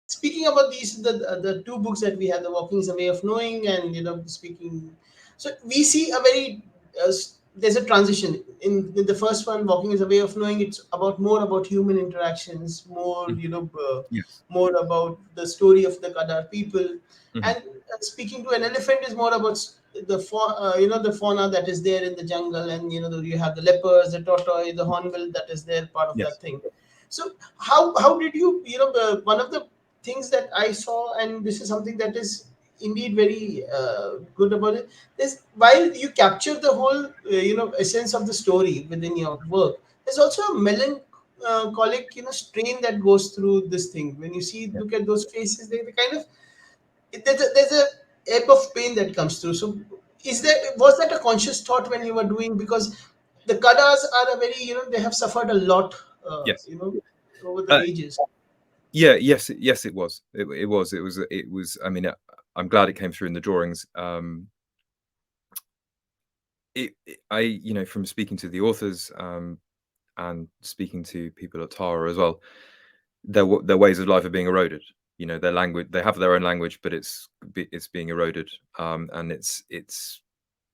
speaking about these, the two books that we have, The Walking is a Way of Knowing, and speaking. So we see a very there's a transition in the first one, Walking is a Way of Knowing. It's about more about human interactions, more Mm. Yes. more about the story of the Kadar people, Hmm. and speaking to an elephant is more about the fauna that is there in the jungle, and you have the leopards, the tortoise, the hornbill that is there, part of that Yes. thing. So how did one of the things that I saw, and this is something that is indeed very good about it, is while you capture the whole essence of the story within your work, there's also a melancholic strain that goes through this thing. When you see, Yeah. look at those faces, they kind of there's a ebb of pain that comes through. So was that a conscious thought when you were doing, because the Kadas are a very they have suffered a lot Yes. over the Uh, ages. yeah. Yes. Yes. It was. It was. It was. It was. I mean, I'm glad it came through in the drawings. I, from speaking to the authors, and speaking to people at Tara as well, their ways of life are being eroded. Their language. They have their own language, but it's being eroded. And it's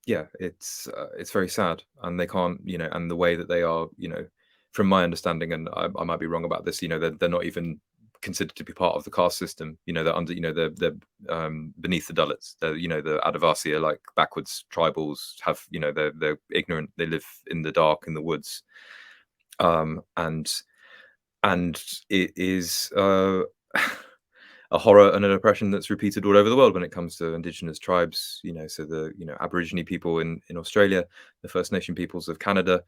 yeah, it's very sad, and they can't, and the way that they are, from my understanding, and I might be wrong about this, they're not even considered to be part of the caste system. They're under, they're beneath the Dalits. They're, the Adivasi are like backwards tribals. Have, they're ignorant. They live in the dark in the woods, and it is a horror and an oppression that's repeated all over the world when it comes to indigenous tribes. So the Aborigine people in Australia, the First Nation peoples of Canada.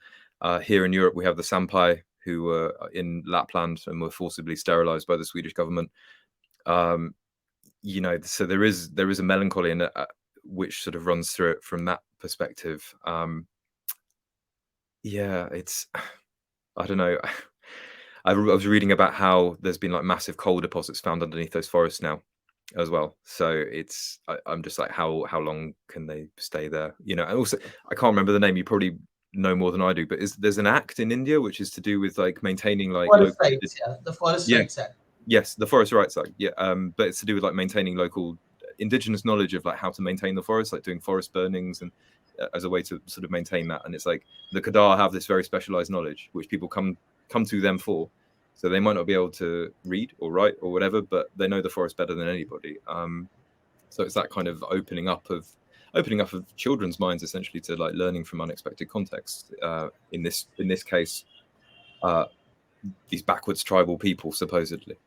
Here in Europe, we have the Sampai, who were in Lapland and were forcibly sterilized by the Swedish government. So there is a melancholy in it, which sort of runs through it from that perspective. Yeah, it's I don't know. I was reading about how there's been like massive coal deposits found underneath those forests now as well. So I'm just like, how long can they stay there? And also, I can't remember the name. You probably know more than I do, but there's an act in India which is to do with like maintaining like Forest local. rights, yeah, the Forest Yeah. Rights Act. Yes, the Forest Rights Act. Yeah, but it's to do with like maintaining local indigenous knowledge of like how to maintain the forest, like doing forest burnings and as a way to sort of maintain that. And it's like the Kadar have this very specialized knowledge which people come to them for. So they might not be able to read or write or whatever, but they know the forest better than anybody. So it's that kind of opening up of children's minds essentially to like learning from unexpected contexts. In this case, these backwards tribal people supposedly.